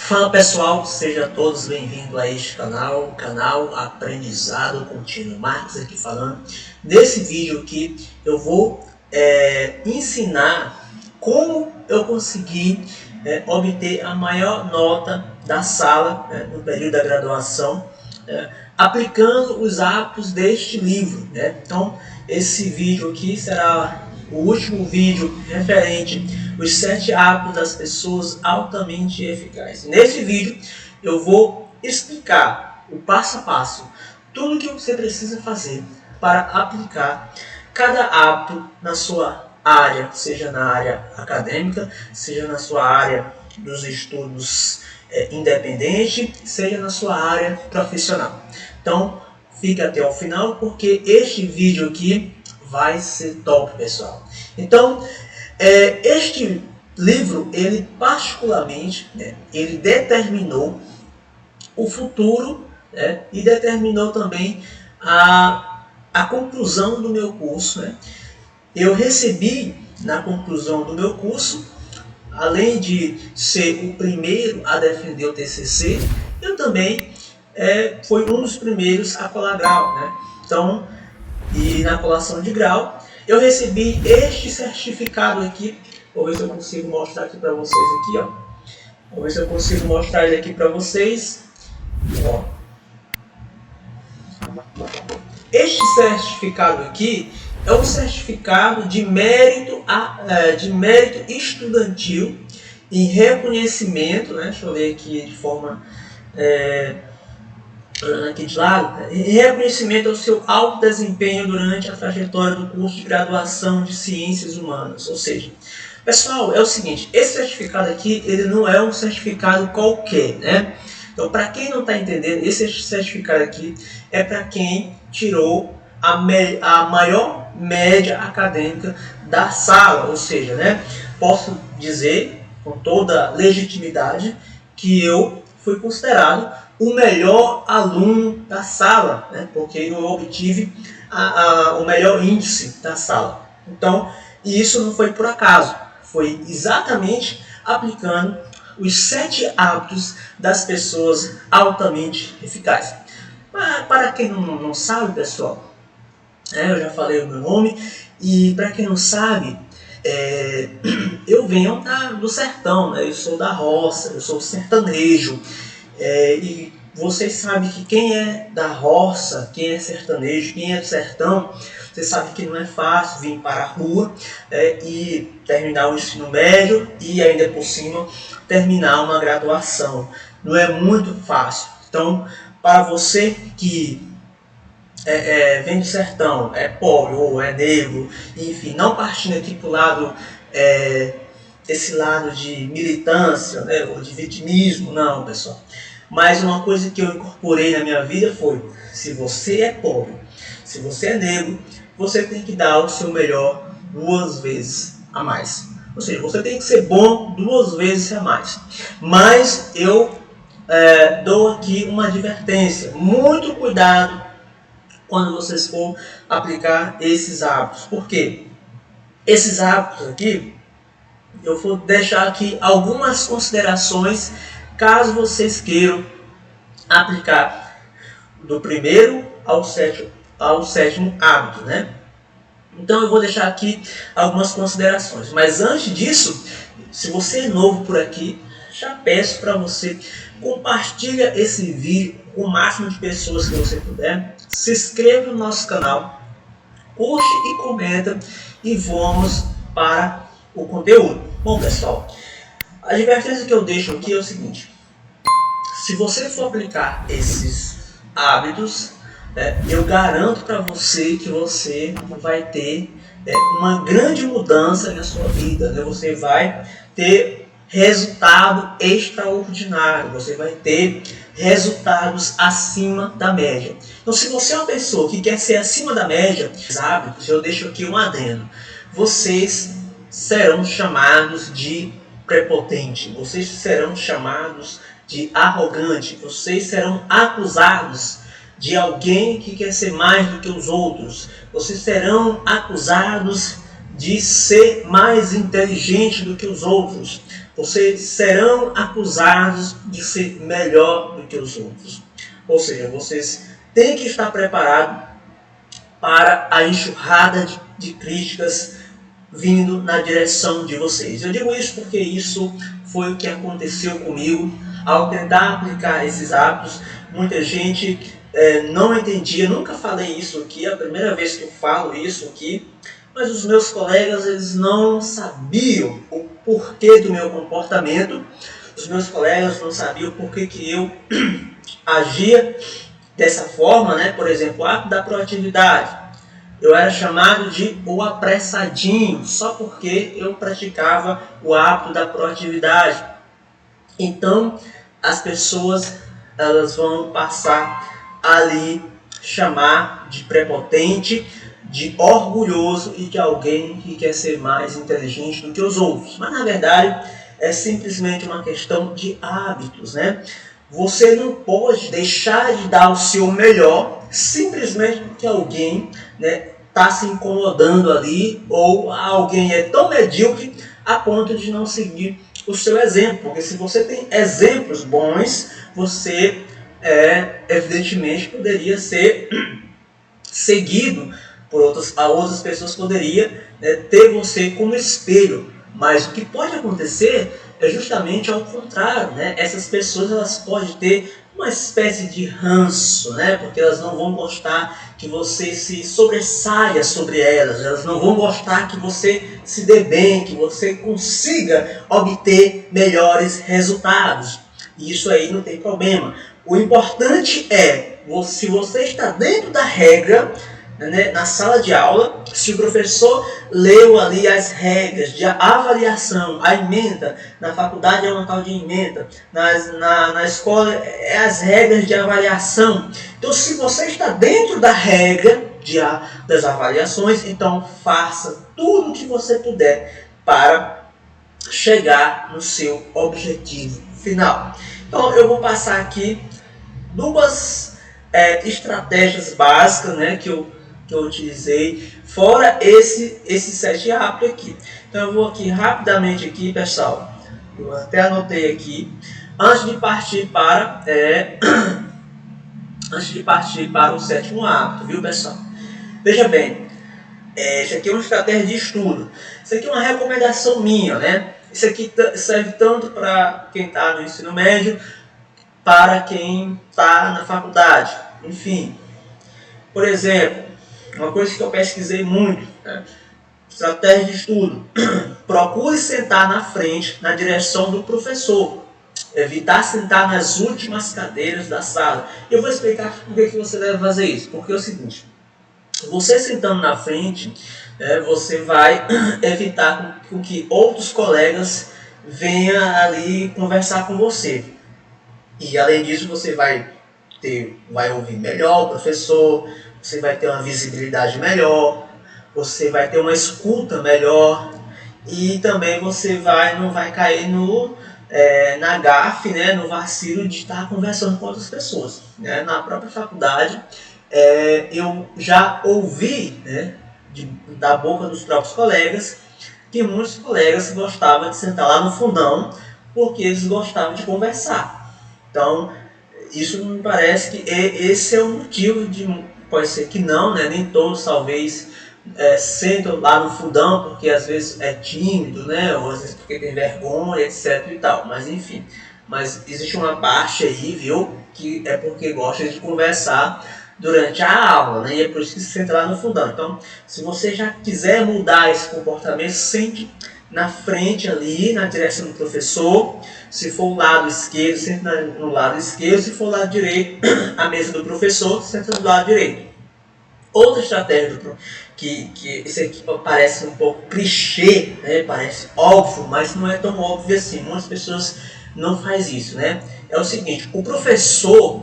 Fala pessoal, sejam todos bem-vindos a este canal, o canal Aprendizado Contínuo. Marcos aqui falando. Nesse vídeo aqui eu vou ensinar como eu consegui obter a maior nota da sala no período da graduação, aplicando os hábitos deste livro. Então esse vídeo aqui será o último vídeo referente os 7 hábitos das pessoas altamente eficazes. Nesse vídeo eu vou explicar o passo a passo, tudo o que você precisa fazer para aplicar cada hábito na sua área, seja na área acadêmica, seja na sua área dos estudos independente, seja na sua área profissional. Então fique até o final, porque este vídeo aqui vai ser top, pessoal. Então este livro, ele particularmente, ele determinou o futuro e determinou também a conclusão do meu curso. Eu recebi na conclusão do meu curso, além de ser o primeiro a defender o TCC, eu também fui um dos primeiros a colar grau. Então, e na colação de grau, eu recebi este certificado aqui. Vou ver se eu consigo mostrar aqui para vocês aqui, ó. Vou ver se eu consigo mostrar ele aqui para vocês. Ó. Este certificado aqui é um certificado de mérito estudantil em reconhecimento, deixa eu ler aqui de forma aqui de lado, reconhecimento ao seu alto desempenho durante a trajetória do curso de graduação de Ciências Humanas. Ou seja, pessoal, é o seguinte, esse certificado aqui, ele não é um certificado qualquer, Então, para quem não está entendendo, esse certificado aqui é para quem tirou a maior média acadêmica da sala. Ou seja, posso dizer com toda legitimidade que eu fui considerado o melhor aluno da sala, porque eu obtive o melhor índice da sala. Então, isso não foi por acaso, foi exatamente aplicando os 7 hábitos das pessoas altamente eficazes. Mas, para quem não sabe, pessoal, eu já falei o meu nome, e para quem não sabe, eu venho do sertão, eu sou da roça, eu sou sertanejo. E vocês sabem que quem é da roça, quem é sertanejo, quem é do sertão, vocês sabem que não é fácil vir para a rua e terminar o ensino médio e ainda por cima terminar uma graduação. Não é muito fácil. Então, para você que vem do sertão, é pobre ou é negro, enfim, não partindo aqui para o lado esse lado de militância, ou de vitimismo, não, pessoal. Mas uma coisa que eu incorporei na minha vida foi: se você é pobre, se você é negro, você tem que dar o seu melhor 2 vezes a mais. Ou seja, você tem que ser bom 2 vezes a mais. Mas eu dou aqui uma advertência: muito cuidado quando vocês for aplicar esses hábitos. Por quê? Esses hábitos aqui, eu vou deixar aqui algumas considerações caso vocês queiram aplicar do primeiro ao sétimo hábito, Então eu vou deixar aqui algumas considerações. Mas antes disso, se você é novo por aqui, já peço para você compartilha esse vídeo com o máximo de pessoas que você puder. Se inscreva no nosso canal, curte e comenta, e vamos para o conteúdo. Bom, pessoal, a advertência que eu deixo aqui é o seguinte: se você for aplicar esses hábitos, eu garanto para você que você vai ter uma grande mudança na sua vida. Você vai ter resultado extraordinário, você vai ter resultados acima da média. Então, se você é uma pessoa que quer ser acima da média, os hábitos, eu deixo aqui um adendo: vocês serão chamados de prepotente, vocês serão chamados de arrogante, vocês serão acusados de alguém que quer ser mais do que os outros, vocês serão acusados de ser mais inteligente do que os outros. Vocês serão acusados de ser melhor do que os outros. Ou seja, vocês têm que estar preparados para a enxurrada de críticas vindo na direção de vocês. Eu digo isso porque isso foi o que aconteceu comigo ao tentar aplicar esses hábitos. Muita gente não entendia, nunca falei isso aqui, é a primeira vez que eu falo isso aqui, mas os meus colegas eles não sabiam o porquê do meu comportamento, os meus colegas não sabiam o porquê que eu agia dessa forma, né? Por exemplo, o ato da proatividade. Eu era chamado de o apressadinho, só porque eu praticava o hábito da proatividade. Então, as pessoas elas vão passar ali chamar de prepotente, de orgulhoso e de alguém que quer ser mais inteligente do que os outros. Mas, na verdade, é simplesmente uma questão de hábitos, né? Você não pode deixar de dar o seu melhor simplesmente porque alguém, né, está se incomodando ali ou alguém é tão medíocre a ponto de não seguir o seu exemplo. Porque se você tem exemplos bons, você evidentemente poderia ser seguido por outras pessoas, poderiam, né, ter você como espelho. Mas o que pode acontecer é justamente ao contrário, né? Essas pessoas elas podem ter uma espécie de ranço, né? Porque elas não vão gostar que você se sobressaia sobre elas não vão gostar que você se dê bem, que você consiga obter melhores resultados. E isso aí não tem problema. O importante é, se você está dentro da regra, né, na sala de aula, se o professor leu ali as regras de avaliação, a ementa, na faculdade é uma tal de ementa, na escola é as regras de avaliação. Então, se você está dentro da regra das avaliações, então faça tudo o que você puder para chegar no seu objetivo final. Então, eu vou passar aqui duas estratégias básicas, né, que eu utilizei, fora esses 7 hábitos aqui. Então eu vou aqui rapidamente aqui, pessoal, eu até anotei aqui, antes de partir para o 7º hábito, viu, pessoal? Veja bem, isso aqui é uma estratégia de estudo, isso aqui é uma recomendação minha, né? Isso aqui serve tanto para quem está no ensino médio, para quem está na faculdade, enfim. Por exemplo, uma coisa que eu pesquisei muito, né? Estratégia de estudo. Procure sentar na frente, na direção do professor. Evitar sentar nas últimas cadeiras da sala. Eu vou explicar por que você deve fazer isso. Porque é o seguinte, você sentando na frente, você vai evitar com que outros colegas venham ali conversar com você. E além disso, você vai ouvir melhor o professor, você vai ter uma visibilidade melhor, você vai ter uma escuta melhor e também você não vai cair na gafe, né, no vacilo de estar conversando com outras pessoas. Né? Na própria faculdade, eu já ouvi, né, da boca dos próprios colegas que muitos colegas gostavam de sentar lá no fundão porque eles gostavam de conversar. Então, isso me parece que esse é o motivo pode ser que não, né? Nem todos talvez sentam lá no fundão porque às vezes é tímido, né? Ou às vezes porque tem vergonha, etc e tal. Mas enfim, mas existe uma parte aí, viu? Que é porque gosta de conversar durante a aula, né? E é por isso que se senta lá no fundão. Então, se você já quiser mudar esse comportamento, sente na frente ali, na direção do professor. Se for o lado esquerdo, senta no lado esquerdo. Se for o lado direito, a mesa do professor, senta do lado direito. Outra estratégia que esse aqui parece um pouco clichê, né? Parece óbvio, mas não é tão óbvio assim. Muitas pessoas não fazem isso, né? É o seguinte, o professor,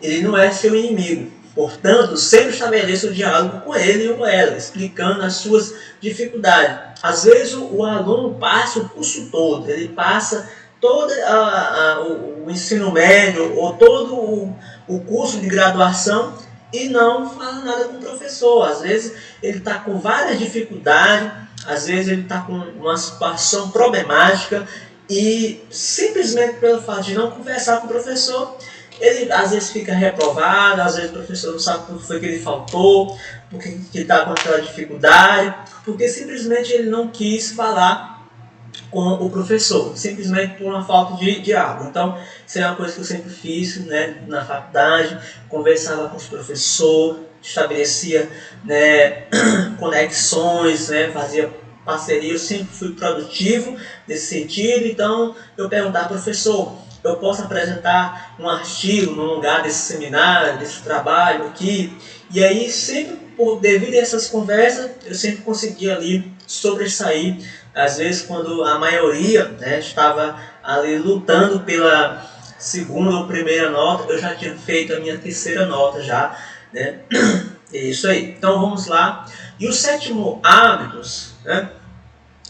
ele não é seu inimigo. Portanto, sempre estabeleça um diálogo com ele ou ela, explicando as suas dificuldades. Às vezes o aluno passa o curso todo, ele passa todo o ensino médio ou todo o curso de graduação e não fala nada com o professor. Às vezes ele está com várias dificuldades, às vezes ele está com uma situação problemática e simplesmente pelo fato de não conversar com o professor, ele às vezes fica reprovado, às vezes o professor não sabe por que foi que ele faltou, por que está com aquela dificuldade, porque simplesmente ele não quis falar com o professor, simplesmente por uma falta de diálogo. Então, isso é uma coisa que eu sempre fiz, né, na faculdade, conversava com os professores, estabelecia, né, conexões, né, fazia parceria, eu sempre fui produtivo nesse sentido. Então, eu perguntava, professor, eu posso apresentar um artigo no lugar desse seminário, desse trabalho aqui? E aí, sempre devido a essas conversas, eu sempre conseguia ali sobressair. Às vezes, quando a maioria, né, estava ali lutando pela segunda ou primeira nota, eu já tinha feito a minha terceira nota já, né? É isso aí. Então vamos lá. E o sétimo hábitos, né?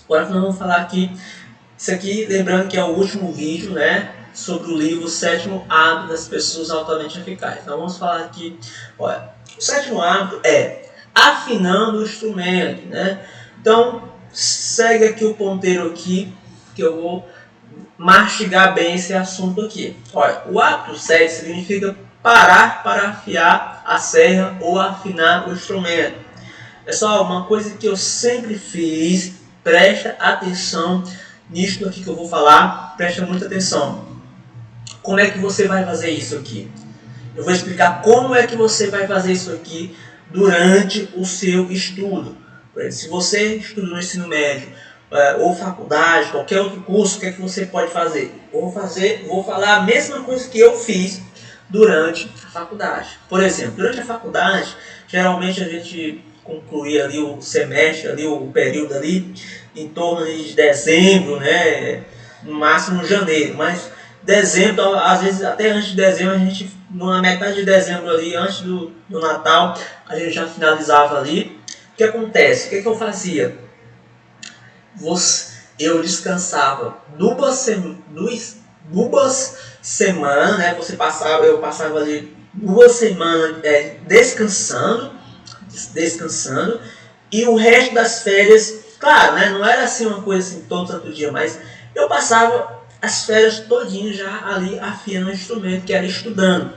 Agora nós vamos falar aqui, isso aqui, lembrando que é o último vídeo, né, sobre o livro Sétimo Hábito das Pessoas Altamente Eficazes. Então vamos falar aqui, olha, o sétimo hábito é afinando o instrumento, né? Então segue aqui o ponteiro aqui, que eu vou mastigar bem esse assunto aqui. Olha, o hábito 7 significa parar para afiar a serra ou afinar o instrumento. Pessoal, uma coisa que eu sempre fiz, presta atenção nisso aqui que eu vou falar, presta muita atenção. Como é que você vai fazer isso aqui? Eu vou explicar como é que você vai fazer isso aqui durante o seu estudo. Se você estuda no ensino médio, ou faculdade, qualquer outro curso, o que é que você pode fazer? Vou falar a mesma coisa que eu fiz durante a faculdade. Por exemplo, durante a faculdade, geralmente a gente concluía ali o semestre, ali, o período ali, em torno de dezembro, né? No máximo janeiro, mas dezembro, às vezes até antes de dezembro, a gente, na metade de dezembro ali, antes do Natal, a gente já finalizava ali. O que acontece? O que eu fazia? Eu descansava duas semanas, né? Eu passava ali 2 semanas descansando, e o resto das férias, claro, né? Não era assim uma coisa assim todo santo dia, mas eu passava as férias todinhas já ali afiando o instrumento, que era estudando.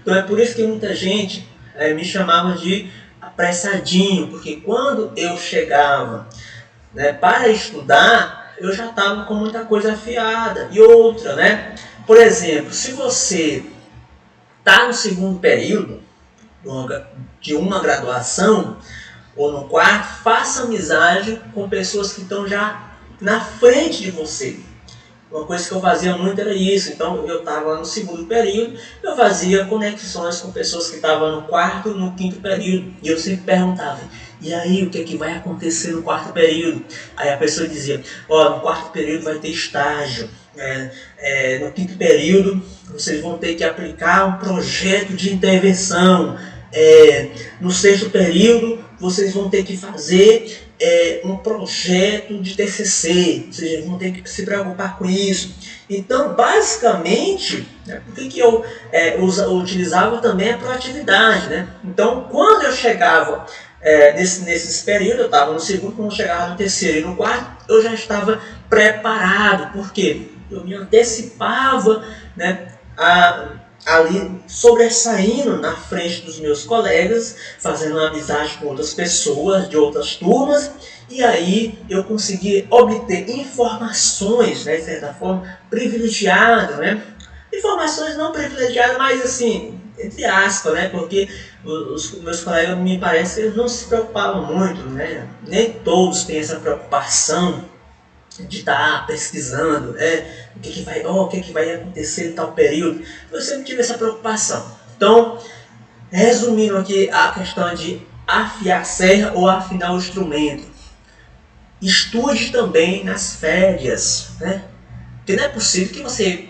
Então é por isso que muita gente me chamava de apressadinho, porque quando eu chegava, né, para estudar, eu já estava com muita coisa afiada. E outra, né? Por exemplo, se você está no segundo período de uma graduação, ou no quarto, faça amizade com pessoas que estão já na frente de você. Uma coisa que eu fazia muito era isso. Então eu estava no segundo período, eu fazia conexões com pessoas que estavam no quarto, no quinto período. E eu sempre perguntava, e aí o que é que vai acontecer no quarto período? Aí a pessoa dizia, no quarto período vai ter estágio. No quinto período vocês vão ter que aplicar um projeto de intervenção. No sexto período vocês vão ter que fazer um projeto de TCC, ou seja, vão ter que se preocupar com isso. Então, basicamente, por que eu utilizava também a proatividade, né? Então, quando eu chegava nesses períodos, eu estava no segundo, quando eu chegava no terceiro e no quarto, eu já estava preparado, porque eu me antecipava, né, ali sobressaindo na frente dos meus colegas, fazendo amizade com outras pessoas de outras turmas, e aí eu consegui obter informações, né, de certa forma, privilegiadas, né? Informações não privilegiadas, mas assim, entre aspas, né? Porque os meus colegas, me parece, eles não se preocupavam muito, né? Nem todos têm essa preocupação de estar pesquisando, o que vai acontecer em tal período. Eu sempre tive essa preocupação. Então, resumindo aqui a questão de afiar a serra ou afinar o instrumento. Estude também nas férias, né? Porque não é possível que você,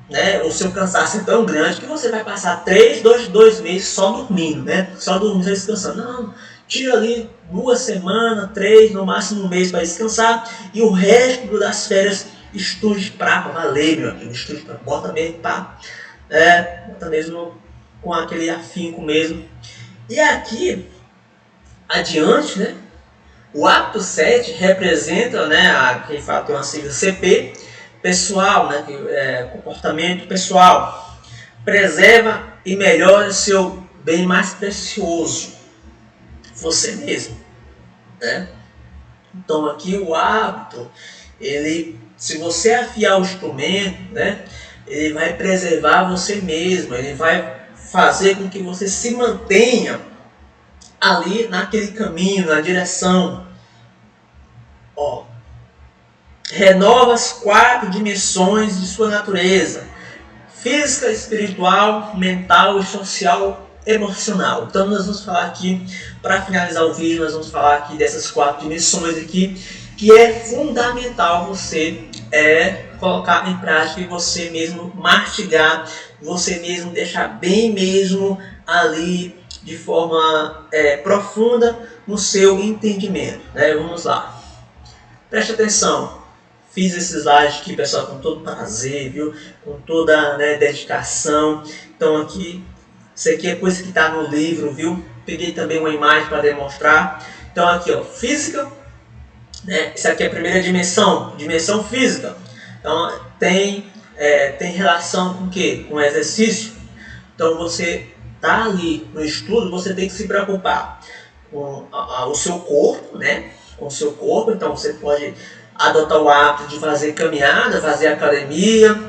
né, o seu cansaço é tão grande que você vai passar 2 meses só dormindo, né? Só dormindo, só descansando. Não, tira ali 2 semanas, 3, no máximo 1 mês para descansar, e o resto das férias estude para valer, meu amigo. Estude para, bota mesmo com aquele afinco mesmo, E aqui, adiante, né, o hábito 7 representa, né, quem fala tem uma sigla CP, pessoal, né, comportamento pessoal. Preserva e melhora seu bem mais precioso, você mesmo, né? Então aqui o hábito, se você afiar o instrumento, né, ele vai preservar você mesmo, ele vai fazer com que você se mantenha ali naquele caminho, na direção. Ó, renova as 4 dimensões de sua natureza: física, espiritual, mental e social, emocional. Então nós vamos falar aqui, para finalizar o vídeo, nós vamos falar aqui dessas 4 dimensões aqui, que é fundamental você colocar em prática e você mesmo mastigar, você mesmo deixar bem mesmo ali de forma profunda no seu entendimento, né? Vamos lá. Preste atenção. Fiz esse slide aqui, pessoal, com todo prazer, viu? Com toda, né, dedicação. Então aqui, isso aqui é coisa que está no livro, viu? Peguei também uma imagem para demonstrar. Então aqui, ó, física, né? Isso aqui é a primeira dimensão, dimensão física. Então tem relação com o quê? Com o exercício. Então você tá ali no estudo, você tem que se preocupar com o seu corpo, né? Com o seu corpo. Então você pode adotar o hábito de fazer caminhada, fazer academia,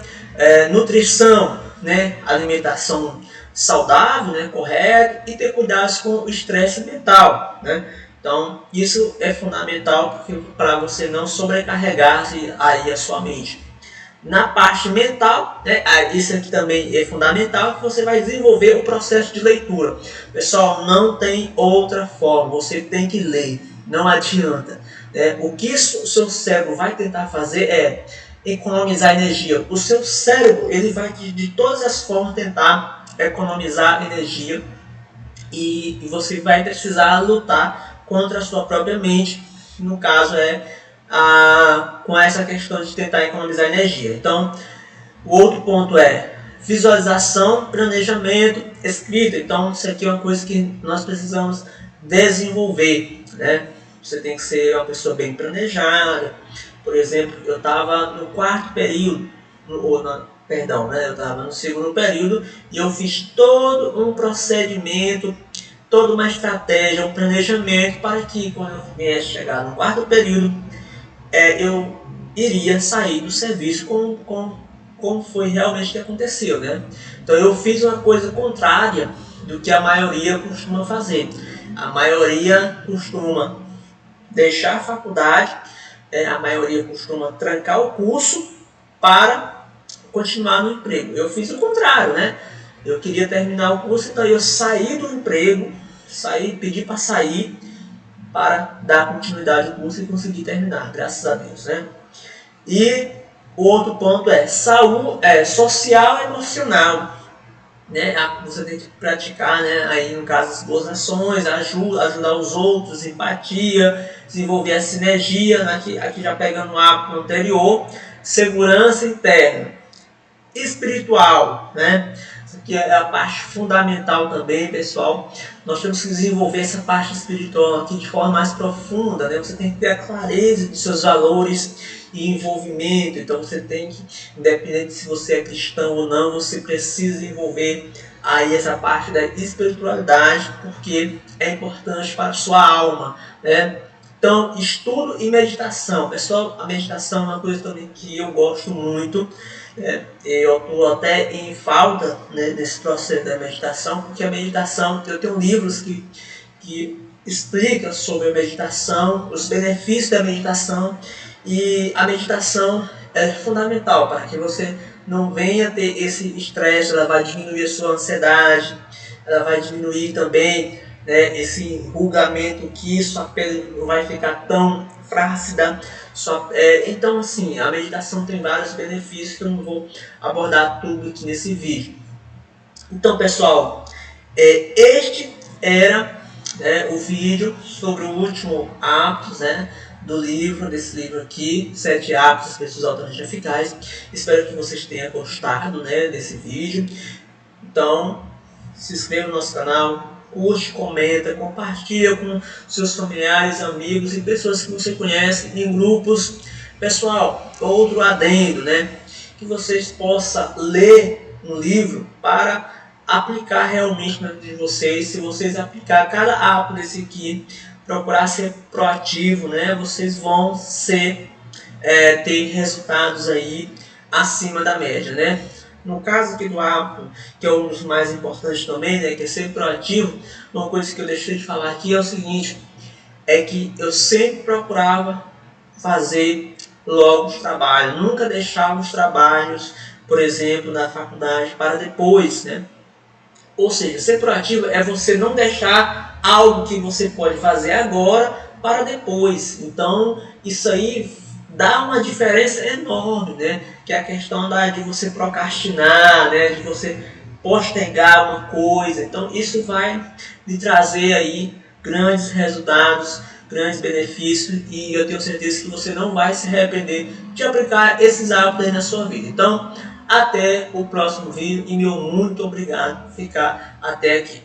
nutrição, né? Alimentação saudável, né? Correta, e ter cuidado com o estresse mental, né? Então isso é fundamental para você não sobrecarregar aí a sua mente. Na parte mental, né, isso aqui também é fundamental, que você vai desenvolver o processo de leitura. Pessoal, não tem outra forma, você tem que ler, não adianta. O que o seu cérebro vai tentar fazer é economizar energia. O seu cérebro, ele vai de todas as formas tentar economizar energia, e você vai precisar lutar contra a sua própria mente, no caso com essa questão de tentar economizar energia. Então, o outro ponto é visualização, planejamento, escrita. Então, isso aqui é uma coisa que nós precisamos desenvolver, né? Você tem que ser uma pessoa bem planejada. Por exemplo, eu estava no quarto período, eu estava no segundo período, e eu fiz todo um procedimento, toda uma estratégia, um planejamento para que quando eu viesse chegar no quarto período, eu iria sair do serviço como foi realmente que aconteceu, né? Então eu fiz uma coisa contrária do que a maioria costuma fazer. A maioria costuma deixar a faculdade, a maioria costuma trancar o curso para continuar no emprego. Eu fiz o contrário, né? Eu queria terminar o curso, então eu saí do emprego, pedi para sair, para dar continuidade ao curso e conseguir terminar, graças a Deus, né? E o outro ponto é saúde social e emocional, né? Você tem que praticar, né, aí no caso as boas ações, ajudar os outros, empatia, desenvolver a sinergia, né? Aqui já pegando o hábito anterior, segurança interna, espiritual, né? Isso aqui é a parte fundamental também, pessoal. Nós temos que desenvolver essa parte espiritual aqui de forma mais profunda, né? Você tem que ter a clareza dos seus valores e envolvimento. Então você tem que, independente se você é cristão ou não, você precisa desenvolver aí essa parte da espiritualidade, porque é importante para a sua alma, né? Então, estudo e meditação. Pessoal, a meditação é uma coisa também que eu gosto muito. Eu estou até em falta, né, desse processo da meditação, porque a meditação, eu tenho livros que explicam sobre a meditação, os benefícios da meditação, e a meditação é fundamental para que você não venha ter esse estresse. Ela vai diminuir a sua ansiedade, ela vai diminuir também, né, esse enrugamento, que sua pele não vai ficar tão flácida. Então, assim, a meditação tem vários benefícios que eu não vou abordar tudo aqui nesse vídeo. Então, pessoal, este era, né, o vídeo sobre o último hábito, né, desse livro aqui, 7 hábitos das pessoas altamente eficazes. Espero que vocês tenham gostado, né, desse vídeo. Então, se inscreva no nosso canal, curte, comenta, compartilha com seus familiares, amigos e pessoas que você conhece em grupos. Pessoal, outro adendo, né? Que vocês possam ler um livro para aplicar realmente na vida de vocês. Se vocês aplicar cada hábito desse aqui, procurar ser proativo, né? Vocês vão ter resultados aí acima da média, né? No caso aqui do hábito, que é um dos mais importantes também, né, que é ser proativo, uma coisa que eu deixei de falar aqui é o seguinte, é que eu sempre procurava fazer logo os trabalhos, nunca deixava os trabalhos, por exemplo, da faculdade para depois, né? Ou seja, ser proativo é você não deixar algo que você pode fazer agora para depois. Então, isso aí dá uma diferença enorme, né? Que é a questão de você procrastinar, né? De você postergar uma coisa. Então, isso vai lhe trazer aí grandes resultados, grandes benefícios, e eu tenho certeza que você não vai se arrepender de aplicar esses hábitos aí na sua vida. Então, até o próximo vídeo e meu muito obrigado por ficar até aqui.